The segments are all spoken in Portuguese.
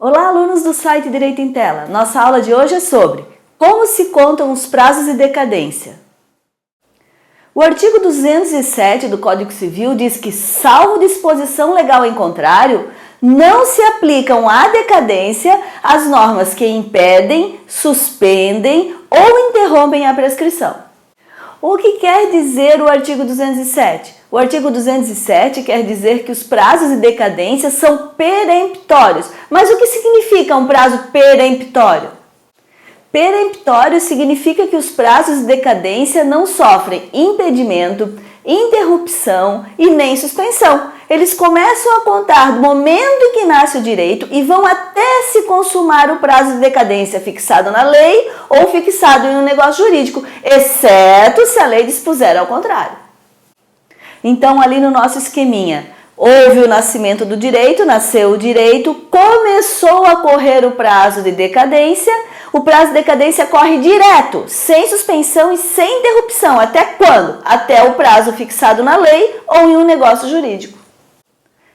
Olá, alunos do site Direito em Tela. Nossa aula de hoje é sobre como se contam os prazos de decadência. O artigo 207 do Código Civil diz que, salvo disposição legal em contrário, não se aplicam à decadência as normas que impedem, suspendem ou interrompem a prescrição. O que quer dizer o artigo 207? O artigo 207 quer dizer que os prazos de decadência são peremptórios. Mas o que significa um prazo peremptório? Peremptório significa que os prazos de decadência não sofrem impedimento, interrupção e nem suspensão. Eles começam a contar do momento em que nasce o direito e vão até se consumar o prazo de decadência fixado na lei ou fixado em um negócio jurídico, exceto se a lei dispuser ao contrário. Então, ali no nosso esqueminha, houve o nascimento do direito, nasceu o direito, começou a correr o prazo de decadência. O prazo de decadência corre direto, sem suspensão e sem interrupção. Até quando? Até o prazo fixado na lei ou em um negócio jurídico.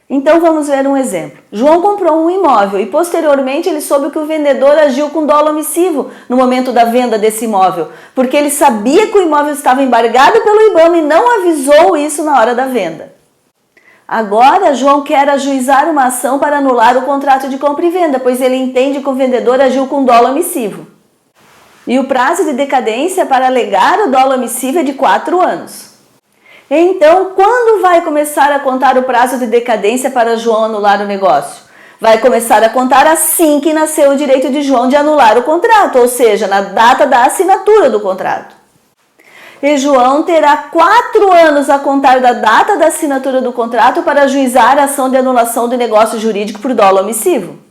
Então vamos ver um exemplo. João comprou um imóvel e posteriormente ele soube que o vendedor agiu com dolo omissivo no momento da venda desse imóvel, porque ele sabia que o imóvel estava embargado pelo IBAMA e não avisou isso na hora da venda. Agora João quer ajuizar uma ação para anular o contrato de compra e venda, pois ele entende que o vendedor agiu com dolo omissivo. E o prazo de decadência para alegar o dolo omissivo é de 4 anos. Então, quando vai começar a contar o prazo de decadência para João anular o negócio? Vai começar a contar assim que nasceu o direito de João de anular o contrato, ou seja, na data da assinatura do contrato. E João terá 4 anos a contar da data da assinatura do contrato para ajuizar a ação de anulação do negócio jurídico por dolo omissivo.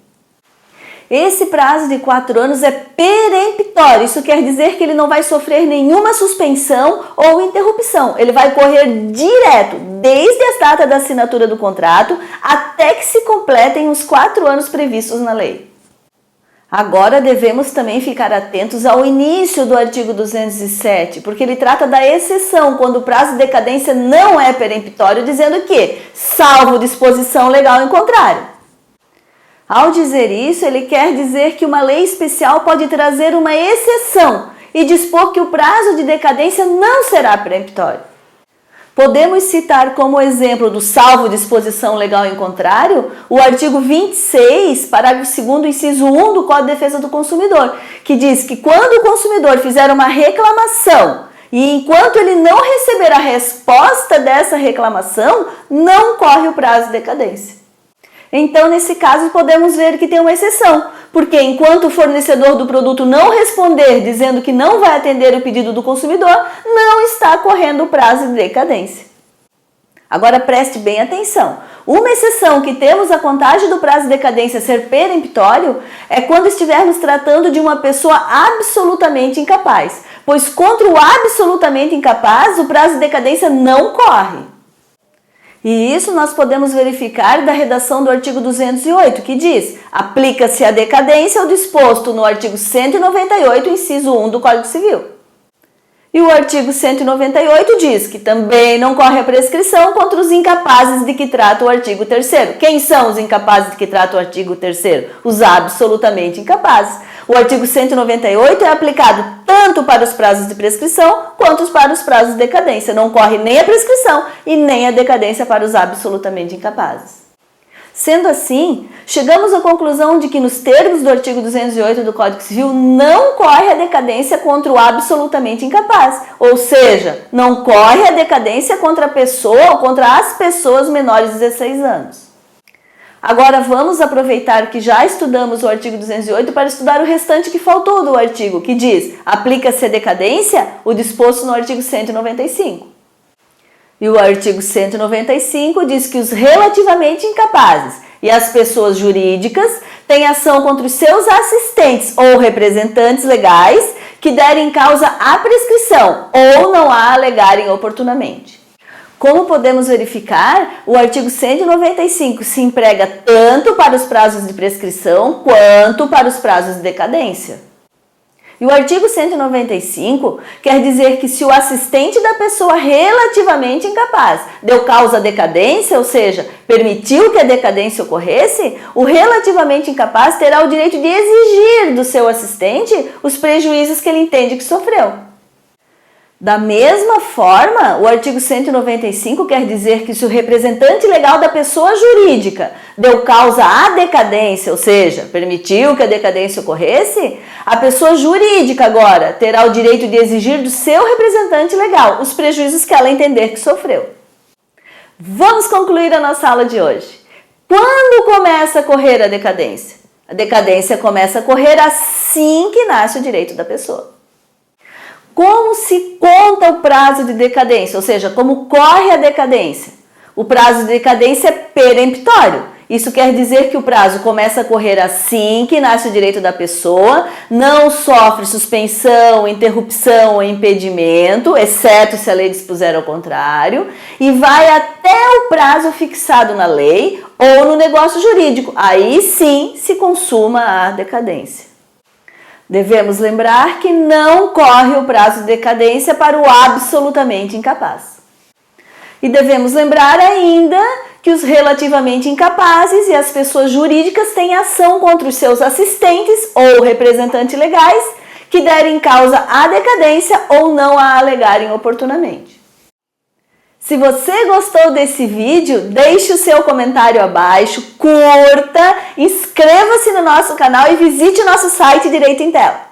Esse prazo de 4 anos é peremptório, isso quer dizer que ele não vai sofrer nenhuma suspensão ou interrupção. Ele vai correr direto, desde a data da assinatura do contrato até que se completem os 4 anos previstos na lei. Agora devemos também ficar atentos ao início do artigo 207, porque ele trata da exceção quando o prazo de decadência não é peremptório, dizendo que, salvo disposição legal em contrário. Ao dizer isso, ele quer dizer que uma lei especial pode trazer uma exceção e dispor que o prazo de decadência não será peremptório. Podemos citar como exemplo do salvo disposição legal em contrário o artigo 26, parágrafo 2º, inciso 1 do Código de Defesa do Consumidor, que diz que quando o consumidor fizer uma reclamação e enquanto ele não receber a resposta dessa reclamação, não corre o prazo de decadência. Então, nesse caso, podemos ver que tem uma exceção, porque enquanto o fornecedor do produto não responder dizendo que não vai atender o pedido do consumidor, não está correndo o prazo de decadência. Agora preste bem atenção. Uma exceção que temos a contagem do prazo de decadência ser peremptório é quando estivermos tratando de uma pessoa absolutamente incapaz, pois contra o absolutamente incapaz o prazo de decadência não corre. E isso nós podemos verificar da redação do artigo 208, que diz: aplica-se a decadência ao disposto no artigo 198, inciso 1 do Código Civil. E o artigo 198 diz que também não corre a prescrição contra os incapazes de que trata o artigo 3º. Quem são os incapazes de que trata o artigo 3º? Os absolutamente incapazes. O artigo 198 é aplicado tanto para os prazos de prescrição quanto para os prazos de decadência. Não corre nem a prescrição e nem a decadência para os absolutamente incapazes. Sendo assim, chegamos à conclusão de que nos termos do artigo 208 do Código Civil não corre a decadência contra o absolutamente incapaz, ou seja, não corre a decadência contra a pessoa ou contra as pessoas menores de 16 anos. Agora vamos aproveitar que já estudamos o artigo 208 para estudar o restante que faltou do artigo, que diz: aplica-se a decadência o disposto no artigo 195. E o artigo 195 diz que os relativamente incapazes e as pessoas jurídicas têm ação contra os seus assistentes ou representantes legais que derem causa à prescrição ou não a alegarem oportunamente. Como podemos verificar, o artigo 195 se emprega tanto para os prazos de prescrição quanto para os prazos de decadência. E o artigo 195 quer dizer que se o assistente da pessoa relativamente incapaz deu causa à decadência, ou seja, permitiu que a decadência ocorresse, o relativamente incapaz terá o direito de exigir do seu assistente os prejuízos que ele entende que sofreu. Da mesma forma, o artigo 195 quer dizer que se o representante legal da pessoa jurídica deu causa à decadência, ou seja, permitiu que a decadência ocorresse, a pessoa jurídica agora terá o direito de exigir do seu representante legal os prejuízos que ela entender que sofreu. Vamos concluir a nossa aula de hoje. Quando começa a correr a decadência? A decadência começa a correr assim que nasce o direito da pessoa. Como se conta o prazo de decadência, ou seja, como corre a decadência? O prazo de decadência é peremptório. Isso quer dizer que o prazo começa a correr assim que nasce o direito da pessoa, não sofre suspensão, interrupção ou impedimento, exceto se a lei dispuser ao contrário, e vai até o prazo fixado na lei ou no negócio jurídico. Aí sim se consuma a decadência. Devemos lembrar que não corre o prazo de decadência para o absolutamente incapaz. E devemos lembrar ainda que os relativamente incapazes e as pessoas jurídicas têm ação contra os seus assistentes ou representantes legais que derem causa à decadência ou não a alegarem oportunamente. Se você gostou desse vídeo, deixe o seu comentário abaixo, curta, inscreva-se no nosso canal e visite o nosso site Direito em Tela.